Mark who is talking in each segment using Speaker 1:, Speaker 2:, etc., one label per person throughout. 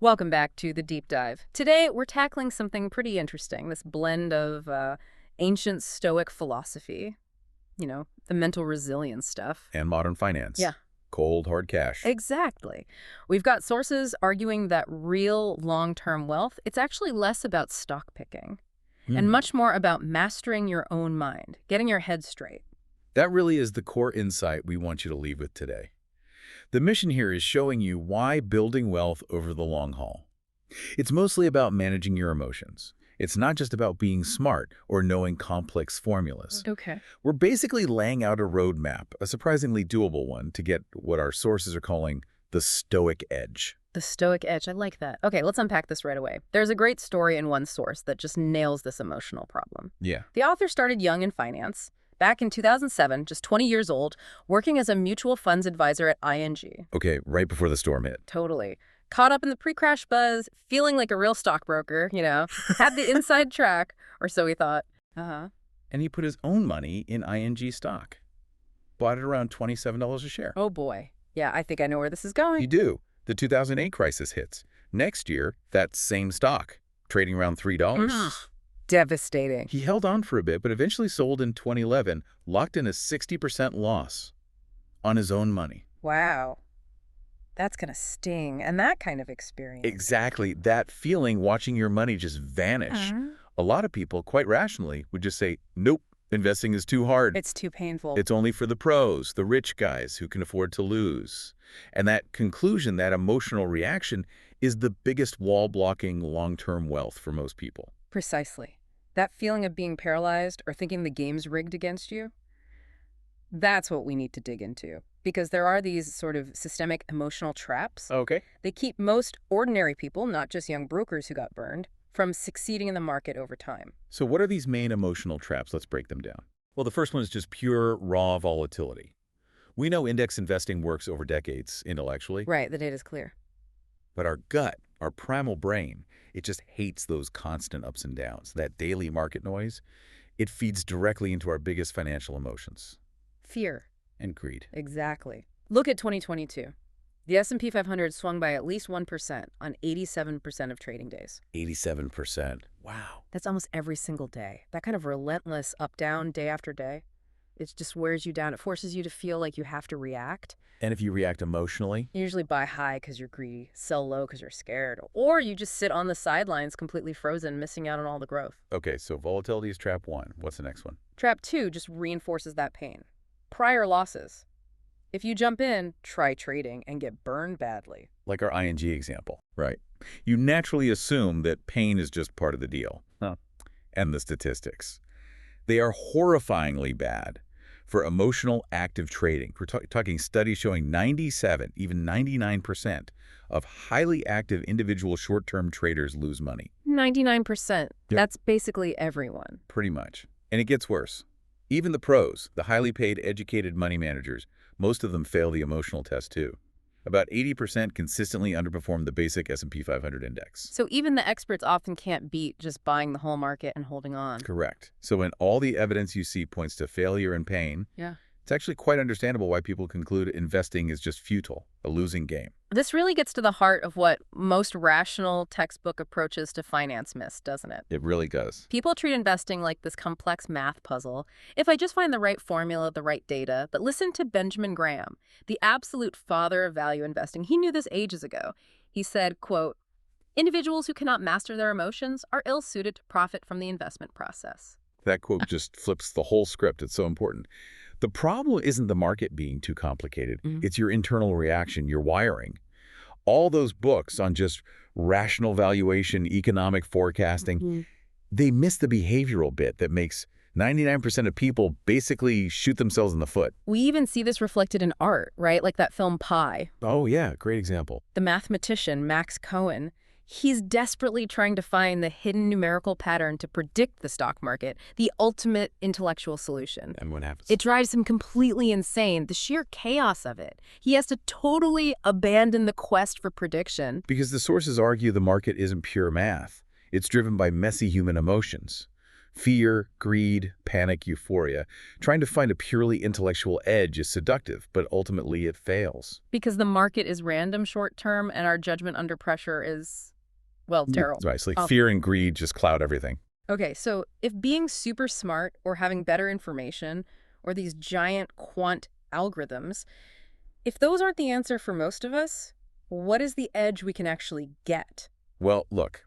Speaker 1: Welcome back to the deep dive. Today, we're tackling something pretty interesting, this blend of ancient Stoic philosophy, the mental resilience stuff.
Speaker 2: And modern finance.
Speaker 1: Yeah,
Speaker 2: Cold, hard cash.
Speaker 1: exactly. We've got sources arguing that real long-term wealth, it's actually less about stock picking and much more about mastering your own mind, getting your head straight.
Speaker 2: That really is the core insight we want you to leave with today. The mission here is showing you why building wealth over the long haul. It's mostly about managing your emotions. It's not just about being smart or knowing complex formulas.
Speaker 1: Okay.
Speaker 2: We're basically laying out a roadmap, a surprisingly doable one, to get what our sources are calling the Stoic edge.
Speaker 1: The Stoic edge, I like that. Okay, let's unpack this right away. There's a great story in one source that just nails this emotional problem.
Speaker 2: Yeah.
Speaker 1: The author started young in finance, back in 2007, just 20 years old, working as a mutual funds advisor at ING.
Speaker 2: Okay, right before the storm hit.
Speaker 1: Totally. Caught up in the pre-crash buzz, feeling like a real stockbroker, had the inside track, or so he thought. Uh-huh.
Speaker 2: And he put his own money in ING stock. Bought it around $27 a share.
Speaker 1: Oh boy. Yeah, I think I know where this is going.
Speaker 2: You do. The 2008 crisis hits. Next year, that same stock, trading around $3.
Speaker 1: Devastating.
Speaker 2: He held on for a bit, but eventually sold in 2011, locked in a 60% loss on his own money.
Speaker 1: Wow. That's going to sting. And that kind of experience.
Speaker 2: Exactly. That feeling watching your money just vanish. A lot of people, quite rationally, would just say, nope, investing is too hard.
Speaker 1: It's too painful.
Speaker 2: It's only for the pros, the rich guys who can afford to lose. And that conclusion, that emotional reaction, is the biggest wall-blocking long-term wealth for most people.
Speaker 1: Precisely. That feeling of being paralyzed or thinking the game's rigged against you, that's what we need to dig into. Because there are these sort of systemic emotional traps.
Speaker 2: Okay.
Speaker 1: They keep most ordinary people, not just young brokers who got burned, from succeeding in the market over time.
Speaker 2: So what are these main emotional traps? Let's break them down. Well, the first one is just pure, raw volatility. We know index investing works over decades intellectually.
Speaker 1: Right, the data's clear.
Speaker 2: But our gut, our primal brain, it just hates those constant ups and downs. That daily market noise, it feeds directly into our biggest financial emotions.
Speaker 1: Fear.
Speaker 2: And greed.
Speaker 1: Exactly. Look at 2022. The S&P 500 swung by at least 1% on 87% of trading days.
Speaker 2: 87%. Wow.
Speaker 1: That's almost every single day. That kind of relentless up-down day after day, it just wears you down. It forces you to feel like you have to react.
Speaker 2: And if you react emotionally?
Speaker 1: You usually buy high because you're greedy, sell low because you're scared, or you just sit on the sidelines completely frozen, missing out on all the growth.
Speaker 2: Okay, so volatility is trap one. What's the next one?
Speaker 1: Trap two just reinforces that pain. Prior losses. If you jump in, try trading, and get burned badly.
Speaker 2: Like our ING example. Right. You naturally assume that pain is just part of the deal. And the statistics. They are horrifyingly bad for emotional active trading. We're talking studies showing 97, even 99% of highly active individual short-term traders lose money.
Speaker 1: 99%.
Speaker 2: Yep.
Speaker 1: That's basically everyone.
Speaker 2: Pretty much. And it gets worse. Even the pros, the highly paid, educated money managers, most of them fail the emotional test too. About 80% consistently underperform the basic S&P 500 index.
Speaker 1: So even the experts often can't beat just buying the whole market and holding on.
Speaker 2: Correct. So when all the evidence you see points to failure and pain, it's actually quite understandable why people conclude investing is just futile, a losing game.
Speaker 1: This really gets to the heart of what most rational textbook approaches to finance miss, doesn't it?
Speaker 2: It really does.
Speaker 1: People treat investing like this complex math puzzle. If I just find the right formula, the right data. But listen to Benjamin Graham, the absolute father of value investing. He knew this ages ago. He said, quote, "Individuals who cannot master their emotions are ill-suited to profit from the investment process."
Speaker 2: That quote just flips the whole script. It's so important. The problem isn't the market being too complicated. It's your internal reaction, your wiring. All those books on just rational valuation, economic forecasting, they miss the behavioral bit that makes 99% of people basically shoot themselves in the foot.
Speaker 1: We even see this reflected in art, right? Like that film Pi.
Speaker 2: Oh, yeah. Great example.
Speaker 1: The mathematician, Max Cohen, he's desperately trying to find the hidden numerical pattern to predict the stock market, the ultimate intellectual solution.
Speaker 2: And what happens?
Speaker 1: It drives him completely insane, the sheer chaos of it. He has to totally abandon the quest for prediction.
Speaker 2: Because the sources argue the market isn't pure math. It's driven by messy human emotions. Fear, greed, panic, euphoria. Trying to find a purely intellectual edge is seductive, but ultimately it fails.
Speaker 1: Because the market is random short-term and our judgment under pressure is, well, terrible.
Speaker 2: Right, so like fear and greed just cloud everything.
Speaker 1: Okay, so if being super smart or having better information or these giant quant algorithms, if those aren't the answer for most of us, what is the edge we can actually get?
Speaker 2: Well, look,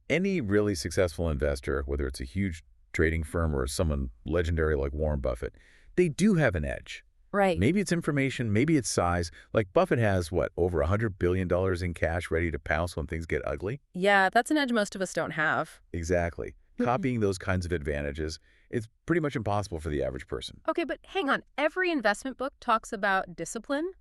Speaker 2: any really successful investor, whether it's a huge trading firm or someone legendary like Warren Buffett, they do have an edge.
Speaker 1: Right.
Speaker 2: Maybe it's information, maybe it's size. Like Buffett has, what, over $100 billion in cash ready to pounce when things get ugly?
Speaker 1: Yeah, that's an edge most of us don't have.
Speaker 2: Exactly. Copying those kinds of advantages, it's pretty much impossible for the average person.
Speaker 1: Okay, but hang on. Every investment book talks about discipline.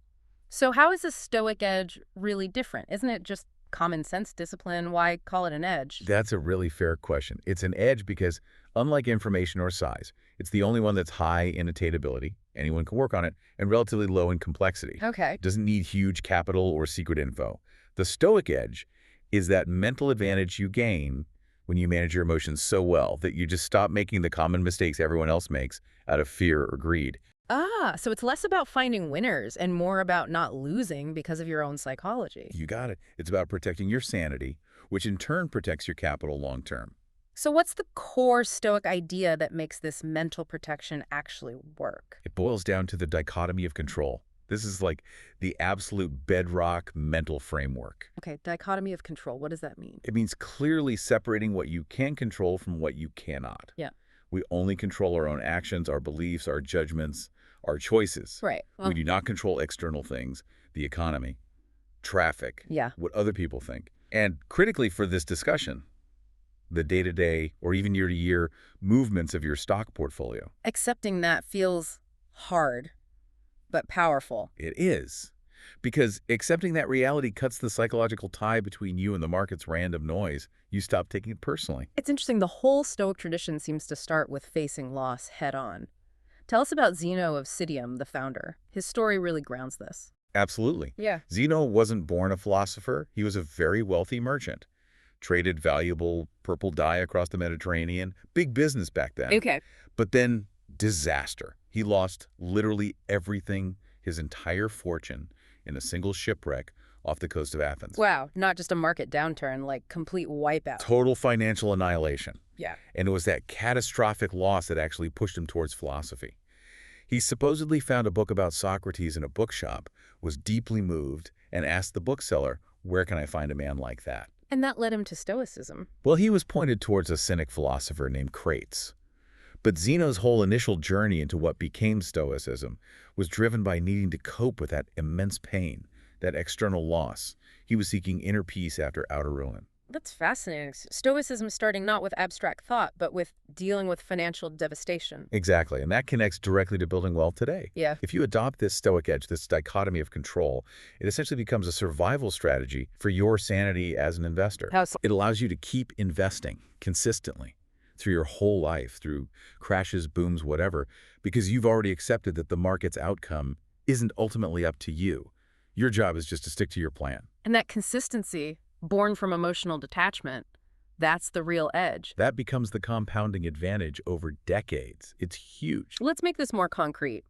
Speaker 1: So how is a Stoic edge really different? Isn't it just common sense discipline? Why call it an edge?
Speaker 2: That's a really fair question. It's an edge because, unlike information or size, it's the only one that's high in attainability, anyone can work on it, and relatively low in complexity.
Speaker 1: Okay.
Speaker 2: It doesn't need huge capital or secret info. The Stoic edge is that mental advantage you gain when you manage your emotions so well that you just stop making the common mistakes everyone else makes out of fear or greed.
Speaker 1: Ah, so it's less about finding winners and more about not losing because of your own psychology.
Speaker 2: You got it. It's about protecting your sanity, which in turn protects your capital long term.
Speaker 1: So what's the core Stoic idea that makes this mental protection actually work?
Speaker 2: It boils down to the dichotomy of control. This is like the absolute bedrock mental framework.
Speaker 1: Okay, dichotomy of control. What does that mean?
Speaker 2: It means clearly separating what you can control from what you cannot.
Speaker 1: Yeah.
Speaker 2: We only control our own actions, our beliefs, our judgments, our choices.
Speaker 1: Right.
Speaker 2: We do not control external things, the economy, traffic,
Speaker 1: Yeah.
Speaker 2: what other people think. And critically for this discussion, the day-to-day or even year-to-year movements of your stock portfolio.
Speaker 1: Accepting that feels hard, but powerful.
Speaker 2: It is. Because accepting that reality cuts the psychological tie between you and the market's random noise. You stop taking it personally.
Speaker 1: It's interesting. The whole Stoic tradition seems to start with facing loss head on. Tell us about Zeno of Citium, the founder. His story really grounds this.
Speaker 2: Absolutely.
Speaker 1: Yeah.
Speaker 2: Zeno wasn't born a philosopher. He was a very wealthy merchant. Traded valuable purple dye across the Mediterranean. Big business back then.
Speaker 1: Okay.
Speaker 2: But then disaster. He lost literally everything, his entire fortune, in a single shipwreck off the coast of Athens.
Speaker 1: Wow, not just a market downturn, like complete wipeout.
Speaker 2: Total financial annihilation.
Speaker 1: Yeah.
Speaker 2: And it was that catastrophic loss that actually pushed him towards philosophy. He supposedly found a book about Socrates in a bookshop, was deeply moved, and asked the bookseller, "Where can I find a man like that?"
Speaker 1: And that led him to Stoicism.
Speaker 2: Well, he was pointed towards a Cynic philosopher named Crates. But Zeno's whole initial journey into what became Stoicism was driven by needing to cope with that immense pain, that external loss. He was seeking inner peace after outer ruin.
Speaker 1: That's fascinating. Stoicism starting not with abstract thought, but with dealing with financial devastation.
Speaker 2: Exactly, and that connects directly to building wealth today.
Speaker 1: Yeah.
Speaker 2: If you adopt this Stoic edge, this dichotomy of control, it essentially becomes a survival strategy for your sanity as an investor.
Speaker 1: How so?
Speaker 2: It allows you to keep investing consistently through your whole life, through crashes, booms, whatever, because you've already accepted that the market's outcome isn't ultimately up to you. Your job is just to stick to your plan.
Speaker 1: And that consistency, born from emotional detachment, that's the real edge.
Speaker 2: That becomes the compounding advantage over decades. It's huge.
Speaker 1: Let's make this more concrete.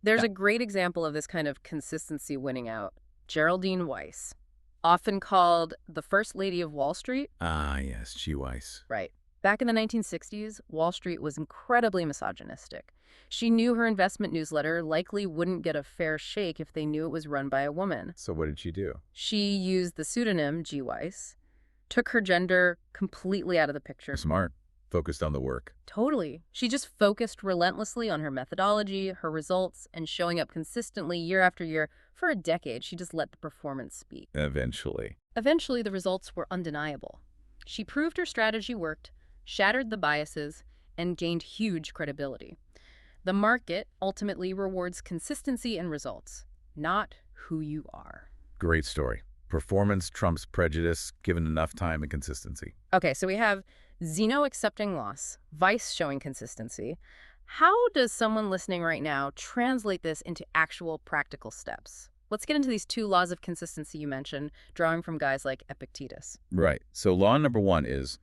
Speaker 1: There's a great example of this kind of consistency winning out. Geraldine Weiss, often called the First Lady of Wall Street.
Speaker 2: Ah, yes, G. Weiss.
Speaker 1: Right. Back in the 1960s, Wall Street was incredibly misogynistic. She knew her investment newsletter likely wouldn't get a fair shake if they knew it was run by a woman.
Speaker 2: So what did she do?
Speaker 1: She used the pseudonym G. Weiss, took her gender completely out of the picture.
Speaker 2: Smart. Focused on the work.
Speaker 1: Totally. She just focused relentlessly on her methodology, her results, and showing up consistently year after year. For a decade, she just let the performance speak.
Speaker 2: Eventually.
Speaker 1: Eventually, the results were undeniable. She proved her strategy worked, shattered the biases, and gained huge credibility. The market ultimately rewards consistency and results, not who you are.
Speaker 2: Great story. Performance trumps prejudice given enough time and consistency.
Speaker 1: Okay, so we have Zeno accepting loss, Weiss showing consistency. How does someone listening right now translate this into actual practical steps? Let's get into these two laws of consistency you mentioned, drawing from guys like Epictetus.
Speaker 2: Right. So law number one is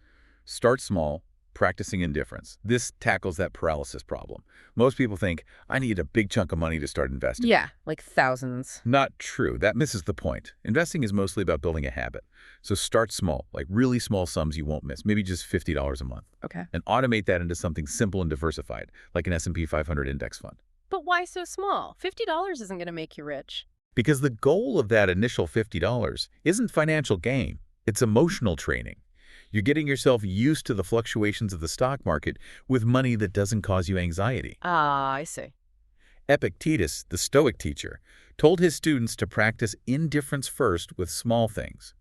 Speaker 2: start small, Practicing indifference. This tackles that paralysis problem. Most people think, I need a big chunk of money to start investing.
Speaker 1: Yeah, like thousands.
Speaker 2: Not true. That misses the point. Investing is mostly about building a habit. So start small, like really small sums you won't miss, maybe just $50 a month.
Speaker 1: Okay.
Speaker 2: And automate that into something simple and diversified, like an S&P 500 index fund.
Speaker 1: But why so small? $50 isn't going to make you rich.
Speaker 2: Because the goal of that initial $50 isn't financial gain. It's emotional training. You're getting yourself used to the fluctuations of the stock market with money that doesn't cause you anxiety.
Speaker 1: Ah, I see.
Speaker 2: Epictetus, the Stoic teacher, told his students to practice indifference first with small things.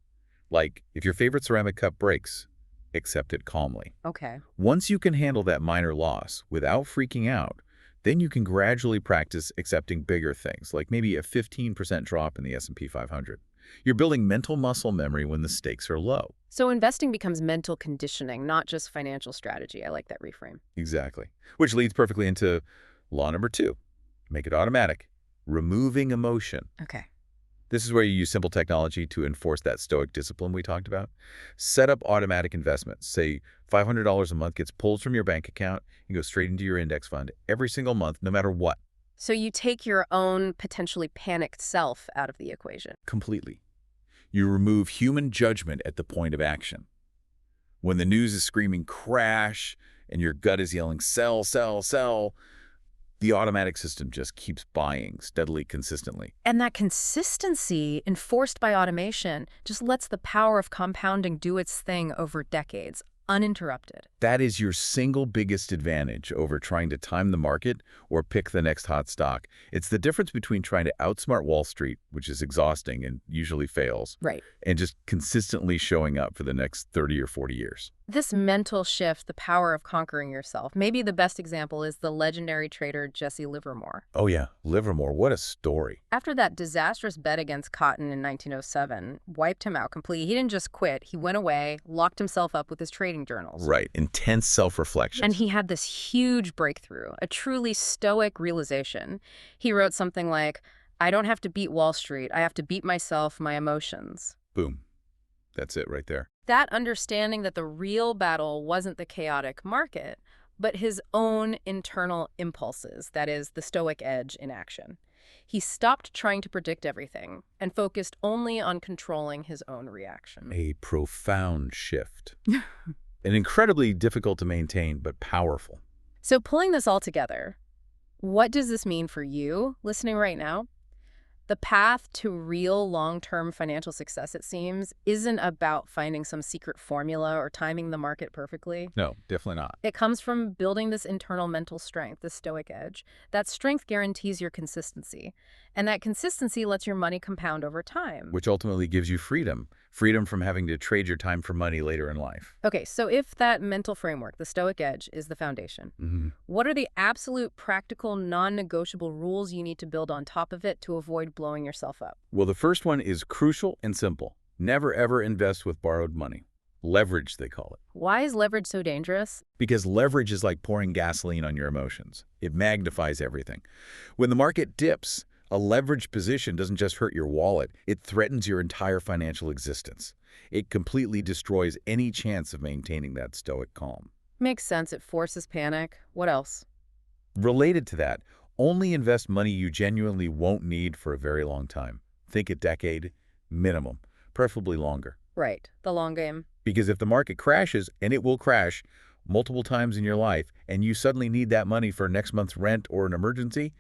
Speaker 2: Like, if your favorite ceramic cup breaks, accept it calmly.
Speaker 1: Okay.
Speaker 2: Once you can handle that minor loss without freaking out, then you can gradually practice accepting bigger things, like maybe a 15% drop in the S&P 500. You're building mental muscle memory when the stakes are low.
Speaker 1: So investing becomes mental conditioning, not just financial strategy. I like that reframe.
Speaker 2: Exactly. Which leads perfectly into law number 2. Make it automatic. Removing emotion.
Speaker 1: Okay.
Speaker 2: This is where you use simple technology to enforce that Stoic discipline we talked about. Set up automatic investments. Say $500 a month gets pulled from your bank account and goes straight into your index fund every single month, no matter what.
Speaker 1: So you take your own potentially panicked self out of the equation.
Speaker 2: Completely. You remove human judgment at the point of action. When the news is screaming crash and your gut is yelling sell, sell, sell, the automatic system just keeps buying steadily, consistently.
Speaker 1: And that consistency, enforced by automation, just lets the power of compounding do its thing over decades, uninterrupted.
Speaker 2: That is your single biggest advantage over trying to time the market or pick the next hot stock. It's the difference between trying to outsmart Wall Street, which is exhausting and usually fails,
Speaker 1: Right.
Speaker 2: and just consistently showing up for the next 30 or 40 years.
Speaker 1: This mental shift, the power of conquering yourself, maybe the best example is the legendary trader Jesse Livermore.
Speaker 2: Oh yeah, Livermore, what a story.
Speaker 1: After that disastrous bet against cotton in 1907 wiped him out completely, he didn't just quit. He went away, locked himself up with his trading journals.
Speaker 2: Right, intense self-reflection.
Speaker 1: And he had this huge breakthrough, a truly stoic realization. He wrote something like, I don't have to beat Wall Street. I have to beat myself, my emotions.
Speaker 2: Boom. That's it right there.
Speaker 1: That understanding that the real battle wasn't the chaotic market, but his own internal impulses, that is, the stoic edge in action. He stopped trying to predict everything and focused only on controlling his own reaction.
Speaker 2: A profound shift. And incredibly difficult to maintain, but powerful.
Speaker 1: So pulling this all together, what does this mean for you listening right now? The path to real long-term financial success, it seems, isn't about finding some secret formula or timing the market perfectly.
Speaker 2: No, definitely not.
Speaker 1: It comes from building this internal mental strength, the stoic edge. That strength guarantees your consistency, and that consistency lets your money compound over time.
Speaker 2: Which ultimately gives you freedom. Freedom from having to trade your time for money later in life.
Speaker 1: Okay, so if that mental framework, the stoic edge, is the foundation, what are the absolute practical, non-negotiable rules you need to build on top of it to avoid blowing yourself up?
Speaker 2: Well, the first one is crucial and simple. Never ever invest with borrowed money. Leverage, they call it.
Speaker 1: Why is leverage so dangerous?
Speaker 2: Because leverage is like pouring gasoline on your emotions. It magnifies everything. When the market dips, a leveraged position doesn't just hurt your wallet, it threatens your entire financial existence. It completely destroys any chance of maintaining that stoic calm.
Speaker 1: Makes sense. It forces panic. What else?
Speaker 2: Related to that, only invest money you genuinely won't need for a very long time. Think a decade minimum, preferably longer.
Speaker 1: Right. The long game.
Speaker 2: Because if the market crashes, and it will crash multiple times in your life, and you suddenly need that money for next month's rent or an emergency,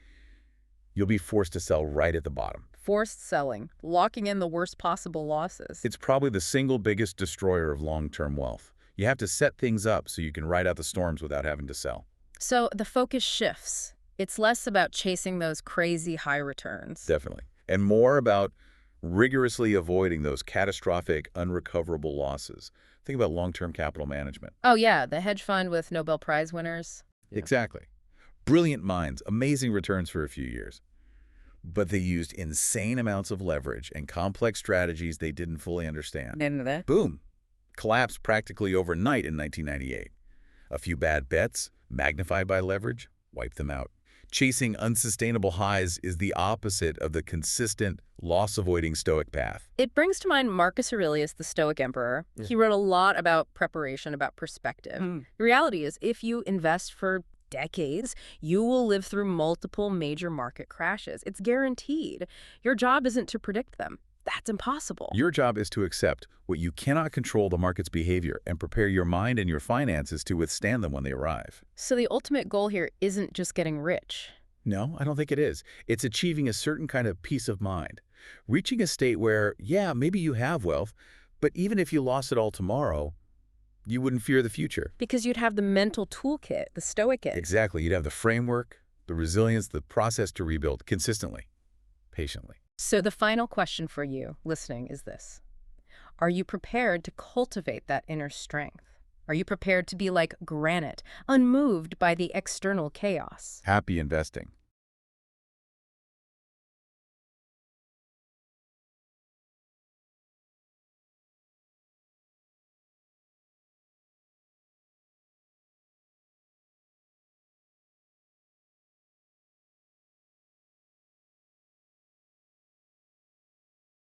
Speaker 2: you'll be forced to sell right at the bottom.
Speaker 1: Forced selling, locking in the worst possible losses.
Speaker 2: It's probably the single biggest destroyer of long-term wealth. You have to set things up so you can ride out the storms without having to sell.
Speaker 1: So the focus shifts. It's less about chasing those crazy high returns.
Speaker 2: Definitely. And more about rigorously avoiding those catastrophic, unrecoverable losses. Think about long-term capital management.
Speaker 1: Oh yeah, the hedge fund with Nobel Prize winners.
Speaker 2: Exactly. Brilliant minds, amazing returns for a few years. But they used insane amounts of leverage and complex strategies they didn't fully understand. Boom. Collapsed practically overnight in 1998. A few bad bets, magnified by leverage, wiped them out. Chasing unsustainable highs is the opposite of the consistent, loss-avoiding Stoic path.
Speaker 1: It brings to mind Marcus Aurelius, the Stoic emperor.
Speaker 3: Yeah.
Speaker 1: He wrote a lot about preparation, about perspective.
Speaker 3: Mm.
Speaker 1: The reality is, if you invest for decades, you will live through multiple major market crashes. It's guaranteed. Your job isn't to predict them. That's impossible.
Speaker 2: Your job is to accept what you cannot control the market's behavior and prepare your mind and your finances to withstand them when they arrive.
Speaker 1: So the ultimate goal here isn't just getting rich.
Speaker 2: No, I don't think it is. It's achieving a certain kind of peace of mind. Reaching a state where, yeah, maybe you have wealth, but even if you lost it all tomorrow, you wouldn't fear the future.
Speaker 1: Because you'd have the mental toolkit, the Stoic it.
Speaker 2: Exactly. You'd have the framework, the resilience, the process to rebuild consistently, patiently.
Speaker 1: So the final question for you, listening, is this. Are you prepared to cultivate that inner strength? Are you prepared to be like granite, unmoved by the external chaos?
Speaker 2: Happy investing.